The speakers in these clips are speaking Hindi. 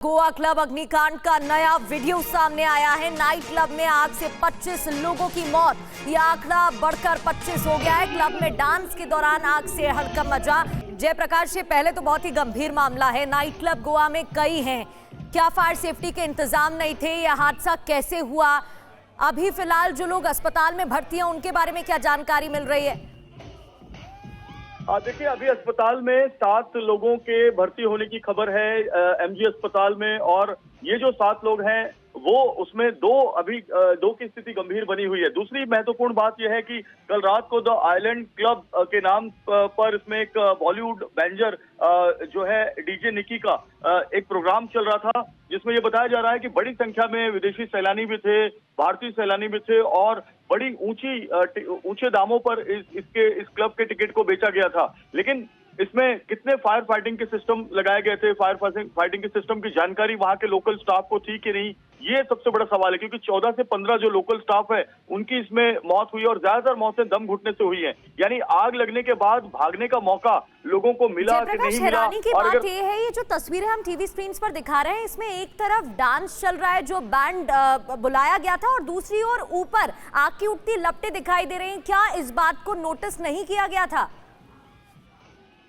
गोवा क्लब अग्निकांड का नया वीडियो सामने आया है। नाइट क्लब में आग से 25 लोगों की मौत, यह आंकड़ा बढ़कर 25 हो गया है। क्लब में डांस के दौरान आग से हड़कंप मचा। जयप्रकाश, ये पहले तो बहुत ही गंभीर मामला है। नाइट क्लब गोवा में कई हैं, क्या फायर सेफ्टी के इंतजाम नहीं थे? यह हादसा कैसे हुआ? अभी फिलहाल जो लोग अस्पताल में भर्ती हैं उनके बारे में क्या जानकारी मिल रही है? देखिए, अभी अस्पताल में 7 लोगों के भर्ती होने की खबर है एमजी अस्पताल में। और ये जो 7 लोग हैं वो उसमें दो की स्थिति गंभीर बनी हुई है। दूसरी महत्वपूर्ण बात यह है कि कल रात को द आइलैंड क्लब के नाम पर इसमें एक बॉलीवुड बैंजर जो है डीजे निकी का एक प्रोग्राम चल रहा था, जिसमें ये बताया जा रहा है कि बड़ी संख्या में विदेशी सैलानी भी थे, भारतीय सैलानी भी थे और बड़ी ऊंचे दामों पर इस क्लब के टिकट को बेचा गया था। लेकिन इसमें कितने फायर फाइटिंग के सिस्टम लगाए गए थे, फायर फाइटिंग के सिस्टम की जानकारी वहां के लोकल स्टाफ को थी कि नहीं, ये सबसे बड़ा सवाल है। क्योंकि 14 से 15 जो लोकल स्टाफ है उनकी इसमें मौत हुई और ज्यादातर मौतें दम घुटने से हुई हैं। यानी आग लगने के बाद भागने का मौका लोगों को मिला कि नहीं मिला। की और बात ये है, ये जो तस्वीरें हम टीवी स्क्रीन पर दिखा रहे हैं, इसमें एक तरफ डांस चल रहा है जो बैंड बुलाया गया था और दूसरी ओर ऊपर आग की उठती लपटें दिखाई दे रही हैं। क्या इस बात को नोटिस नहीं किया गया था?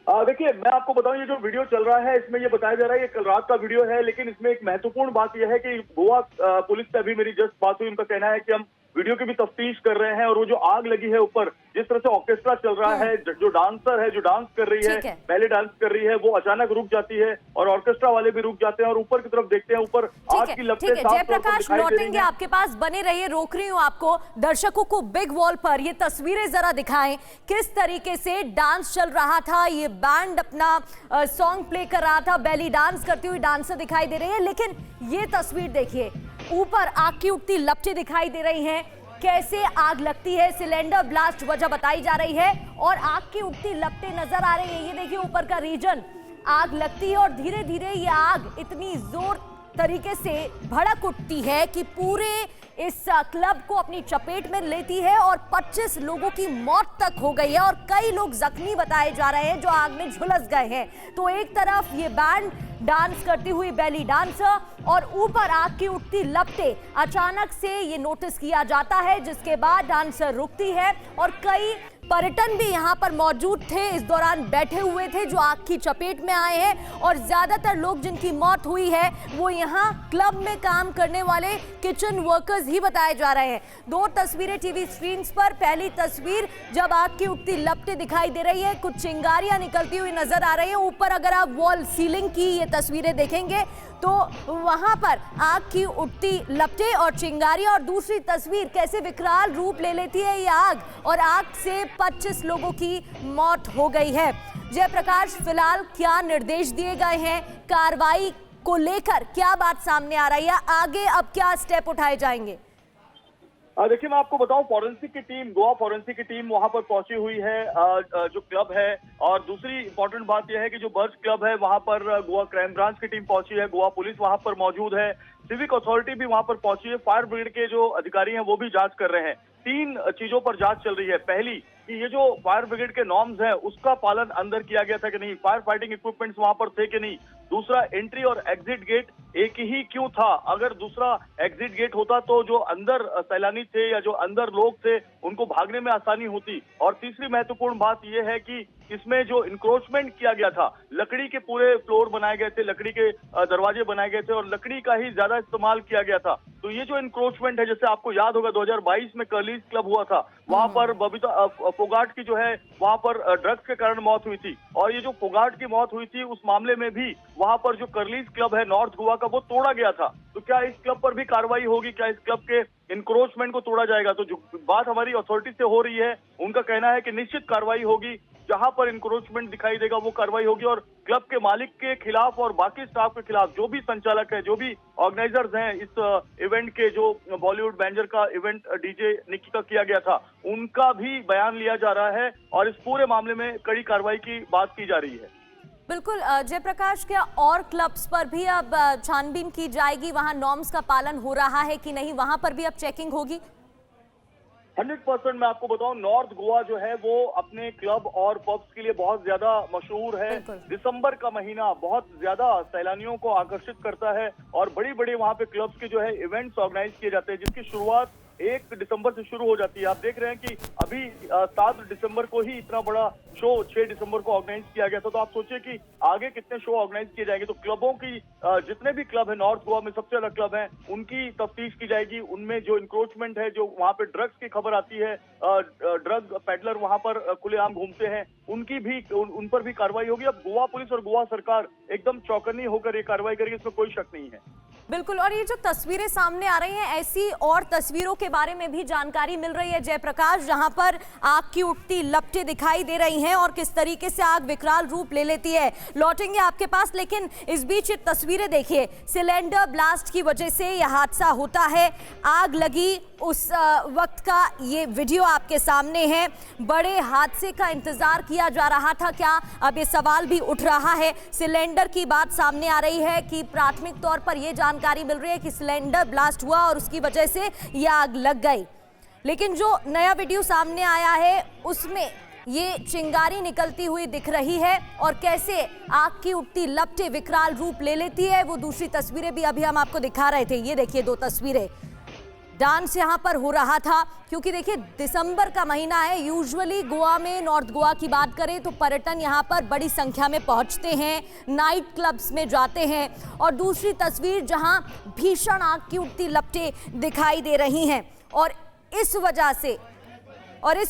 देखिए, मैं आपको बताऊं, ये जो वीडियो चल रहा है इसमें ये बताया जा रहा है ये कल रात का वीडियो है। लेकिन इसमें एक महत्वपूर्ण बात यह है कि गोवा पुलिस से अभी मेरी जस्ट बात हुई, उनका कहना है कि हम वीडियो की भी तफ्तीश कर रहे हैं। और वो जो आग लगी है ऊपर, जिस तरह से ऑर्केस्ट्रा चल रहा है, जो डांसर है जो डांस कर रही है, पहले डांस कर रही है, वो अचानक रुक जाती है और ऑर्केस्ट्रा वाले भी रुक जाते हैं और ऊपर की तरफ देखते हैं, ऊपर आग की लपटें साफ तौर पर जयप्रकाश, लौटेंगे आपके पास, बने रहिए। रोक रही हूँ आपको। दर्शकों को बिग वॉल पर ये तस्वीरें जरा दिखाएं, किस तरीके से डांस चल रहा था। ये बैंड अपना सॉन्ग प्ले कर रहा था, बेली डांस करती हुई डांसर दिखाई दे रही है। लेकिन ये तस्वीर देखिए, ऊपर आग की उठती लपटें दिखाई दे रही हैं। कैसे आग लगती है, सिलेंडर ब्लास्ट वजह बताई जा रही है और आग की उठती लपटें नजर आ रही है। ये देखिए ऊपर का रीजन, आग लगती है और धीरे धीरे ये आग इतनी जोर तरीके से भड़क उठती है कि पूरे इस क्लब को अपनी चपेट में लेती है और 25 लोगों की मौत तक हो गई है और कई लोग जख्मी बताए जा रहे हैं जो आग में झुलस गए हैं। तो एक तरफ ये बैंड डांस करती हुई बेली डांसर और ऊपर आग की उठती लपटें। अचानक से ये नोटिस किया जाता है, जिसके बाद डांसर रुकती है और कई पर्यटन भी यहाँ पर मौजूद थे, इस दौरान बैठे हुए थे, जो आग की चपेट में आए हैं। और ज्यादातर लोग जिनकी मौत हुई है वो यहाँ क्लब में काम करने वाले किचन वर्कर्स ही बताए जा रहे हैं। 2 तस्वीरें टीवी स्क्रीन पर। पहली तस्वीर जब आग की उठती लपटें दिखाई दे रही है, कुछ चिंगारियां निकलती हुई नजर आ रही है ऊपर। अगर आप वॉल सीलिंग की ये तस्वीरें देखेंगे तो वहां पर आग की उठती लपटें और चिंगारियां। और दूसरी तस्वीर, कैसे विकराल रूप ले लेती है ये आग और आग से 25 लोगों की मौत हो गई है। जयप्रकाश, फिलहाल क्या निर्देश दिए गए हैं कार्रवाई को लेकर? क्या बात सामने आ रही है? आगे अब क्या स्टेप उठाए जाएंगे? देखिए, मैं आपको बताऊं, फॉरेंसिक की टीम, गोवा फॉरेंसिक की टीम वहां पर पहुंची हुई है, जो क्लब है। और दूसरी इंपॉर्टेंट बात यह है कि जो बर्ज क्लब है वहां पर गोवा क्राइम ब्रांच की टीम पहुंची है, गोवा पुलिस वहां पर मौजूद है, सिविक अथॉरिटी भी वहां पर पहुंची है, फायर ब्रिगेड के जो अधिकारी हैं वो भी जांच कर रहे हैं। 3 चीजों पर जांच चल रही है। पहली कि ये जो फायर ब्रिगेड के नॉर्म्स है उसका पालन अंदर किया गया था कि नहीं, फायर फाइटिंग इक्विपमेंट्स वहां पर थे कि नहीं। दूसरा, एंट्री और एग्जिट गेट एक ही क्यों था? अगर दूसरा एग्जिट गेट होता तो जो अंदर सैलानी थे या जो अंदर लोग थे उनको भागने में आसानी होती। और तीसरी महत्वपूर्ण बात यह है कि इसमें जो इंक्रोचमेंट किया गया था, लकड़ी के पूरे फ्लोर बनाए गए थे, लकड़ी के दरवाजे बनाए गए थे और लकड़ी का ही ज्यादा इस्तेमाल किया गया था। तो ये जो इंक्रोचमेंट है, जैसे आपको याद होगा 2022 में कर्लीज क्लब हुआ था, वहां पर बबीता फोगाट की जो है वहां पर ड्रग्स के कारण मौत हुई थी। और ये जो फोगाट की मौत हुई थी उस मामले में भी वहां पर जो कर्लीज क्लब है नॉर्थ गोवा का, वो तोड़ा गया था। तो क्या इस क्लब पर भी कार्रवाई होगी? क्या इस क्लब के इंक्रोचमेंट को तोड़ा जाएगा? तो जो बात हमारी अथॉरिटी से हो रही है, उनका कहना है कि निश्चित कार्रवाई होगी, जहां पर इंक्रोचमेंट दिखाई देगा वो कार्रवाई होगी। और क्लब के मालिक के खिलाफ और बाकी स्टाफ के खिलाफ, जो भी संचालक है, जो भी ऑर्गेनाइजर्स हैं इस इवेंट के, जो बॉलीवुड बैंजर का इवेंट डीजे निकी का किया गया था, उनका भी बयान लिया जा रहा है और इस पूरे मामले में कड़ी कार्रवाई की बात की जा रही है। बिल्कुल जयप्रकाश, क्या और क्लब्स पर भी अब छानबीन की जाएगी? वहां नॉर्म्स का पालन हो रहा है कि नहीं, वहां पर भी अब चेकिंग होगी? 100% मैं आपको बताऊं, नॉर्थ गोवा जो है वो अपने क्लब और पब्स के लिए बहुत ज्यादा मशहूर है। दिसंबर का महीना बहुत ज्यादा सैलानियों को आकर्षित करता है और बड़ी बड़ी वहां पे क्लब्स के जो है इवेंट्स ऑर्गेनाइज किए जाते हैं, जिसकी शुरुआत 1 दिसंबर से शुरू हो जाती है। आप देख रहे हैं कि अभी 7 दिसंबर को ही इतना बड़ा शो 6 दिसंबर को ऑर्गेनाइज किया गया था। तो आप सोचिए कि आगे कितने शो ऑर्गेनाइज किए जाएंगे। तो क्लबों की जितने भी क्लब है नॉर्थ गोवा में, सबसे ज्यादा क्लब हैं, उनकी तफ्तीश की जाएगी। उनमें जो इंक्रोचमेंट है, जो वहां पे ड्रग्स की खबर आती है, ड्रग पेडलर वहां पर खुलेआम घूमते हैं, उन पर भी कार्रवाई होगी। अब गोवा पुलिस और गोवा सरकार एकदम चौकन्नी होकर ये कार्रवाई करेगी, इसमें कोई शक नहीं है। बिल्कुल। और ये जो तस्वीरें सामने आ रही हैं, ऐसी और तस्वीरों के बारे में भी जानकारी मिल रही है जयप्रकाश, जहां पर आग की उठती लपटें दिखाई दे रही हैं और किस तरीके से आग विकराल रूप ले लेती है। लौटेंगे आपके पास, लेकिन इस बीच ये तस्वीरें देखिए। सिलेंडर ब्लास्ट की वजह से यह हादसा होता है। आग लगी उस वक्त का ये वीडियो आपके सामने है। बड़े हादसे का इंतजार किया जा रहा था क्या? अब ये सवाल भी उठ रहा है। सिलेंडर की बात सामने आ रही है कि प्राथमिक तौर पर यह जानकारी मिल रही है कि सिलेंडर ब्लास्ट हुआ और उसकी वजह से यह आग लग गई। लेकिन जो नया वीडियो सामने आया है उसमें ये चिंगारी निकलती हुई दिख रही है और कैसे आग की उठती लपटें विकराल रूप ले लेती है, वो दूसरी तस्वीरें भी अभी हम आपको दिखा रहे थे। ये देखिए 2 तस्वीरें। डांस यहाँ पर हो रहा था, क्योंकि देखिए दिसंबर का महीना है। यूजुअली गोवा में, नॉर्थ गोवा की बात करें तो पर्यटन यहाँ पर बड़ी संख्या में पहुँचते हैं, नाइट क्लब्स में जाते हैं। और दूसरी तस्वीर जहाँ भीषण आग की उठती लपटें दिखाई दे रही हैं और इस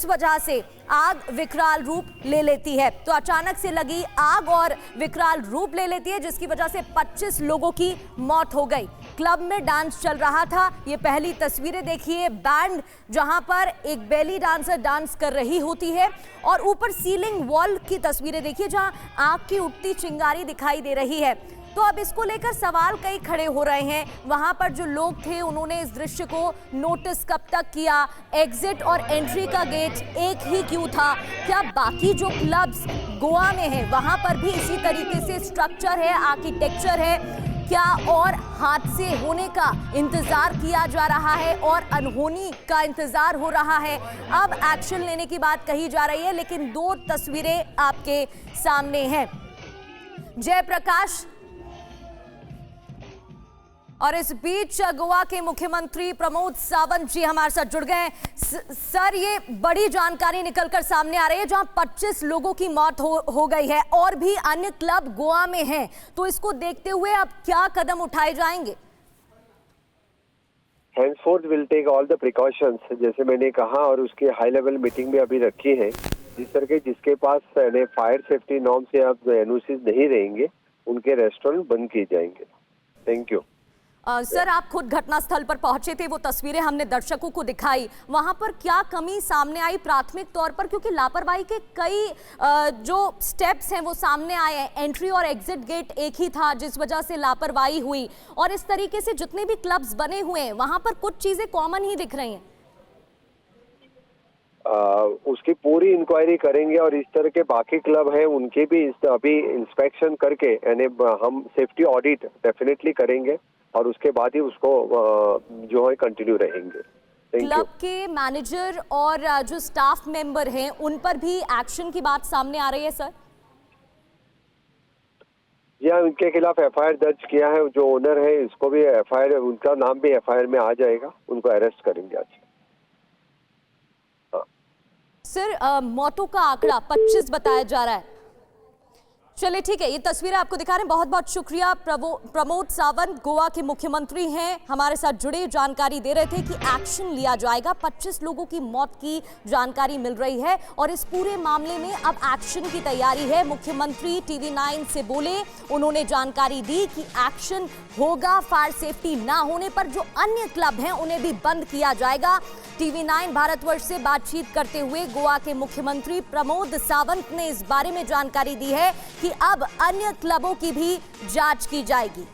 वजह से आग विकराल रूप ले लेती है। तो अचानक से लगी आग और विकराल रूप ले लेती है, जिसकी वजह से 25 लोगों की मौत हो गई। क्लब में डांस चल रहा था। ये पहली तस्वीरें देखिए, बैंड जहां पर एक बेली डांसर डांस कर रही होती है और ऊपर सीलिंग वॉल की तस्वीरें देखिए जहां आग की उठती चिंगारी दिखाई दे रही है। तो अब इसको लेकर सवाल कई खड़े हो रहे हैं। वहां पर जो लोग थे उन्होंने इस दृश्य को नोटिस कब तक किया? एग्जिट और एंट्री का गेट एक ही क्यों था? क्या बाकी जो क्लब्स गोवा में हैं वहां पर भी इसी तरीके से स्ट्रक्चर है, आर्किटेक्चर है? क्या और हादसे होने का इंतजार किया जा रहा है और अनहोनी का इंतजार हो रहा है? अब एक्शन लेने की बात कही जा रही है, लेकिन 2 तस्वीरें आपके सामने हैं। जयप्रकाश, और इस बीच गोवा के मुख्यमंत्री प्रमोद सावंत जी हमारे साथ जुड़ गए हैं। सर, ये बड़ी जानकारी निकलकर सामने आ रही है जहां 25 लोगों की मौत हो गई है और भी अन्य क्लब गोवा में हैं, तो इसको देखते हुए अब क्या कदम उठाए जाएंगे? Henceforth will take all the precautions, जैसे मैंने कहा, और उसकी हाई लेवल मीटिंग भी अभी रखी है। जिस तरह के जिसके पास फायर सेफ्टी नॉर्म से अब एनओसी नहीं रहेंगे, उनके रेस्टोरेंट बंद किए जाएंगे। Thank you. सर, आप खुद घटनास्थल पर पहुंचे थे, वो तस्वीरें हमने दर्शकों को दिखाई। वहां पर क्या कमी सामने आई प्राथमिक तौर पर? क्योंकि लापरवाही के कई जो स्टेप्स हैं वो सामने आए हैं। एंट्री और एग्जिट गेट एक ही था, जिस वजह से लापरवाही हुई। और इस तरीके से जितने भी क्लब्स बने हुए हैं वहां पर कुछ चीजें कॉमन ही दिख रही हैं। उसकी पूरी इंक्वायरी करेंगे और इस तरह के बाकी क्लब हैं उनके भी अभी इंस्पेक्शन करके यानी हम सेफ्टी ऑडिट डेफिनेटली करेंगे और उसके बाद ही उसको जो है कंटिन्यू रहेंगे। क्लब के मैनेजर और जो स्टाफ मेंबर हैं उन पर भी एक्शन की बात सामने आ रही है सर? जी हाँ, उनके खिलाफ एफआईआर दर्ज किया है। जो ओनर है इसको भी एफआईआर, उनका नाम भी एफआईआर में आ जाएगा, उनको अरेस्ट करेंगे आज। सर, मौतों का आंकड़ा 25 बताया जा रहा है। चलिए ठीक है, ये तस्वीरें आपको दिखा रहे हैं। बहुत बहुत शुक्रिया। प्रमोद सावंत गोवा के मुख्यमंत्री हैं, हमारे साथ जुड़े, जानकारी दे रहे थे कि एक्शन लिया जाएगा। 25 लोगों की मौत की जानकारी मिल रही है और इस पूरे मामले में अब एक्शन की तैयारी है। मुख्यमंत्री TV9 से बोले, उन्होंने जानकारी दी कि एक्शन होगा। फायर सेफ्टी ना होने पर जो अन्य क्लब हैं उन्हें भी बंद किया जाएगा। TV9 भारतवर्ष से बातचीत करते हुए गोवा के मुख्यमंत्री प्रमोद सावंत ने इस बारे में जानकारी दी है कि अब अन्य क्लबों की भी जांच की जाएगी।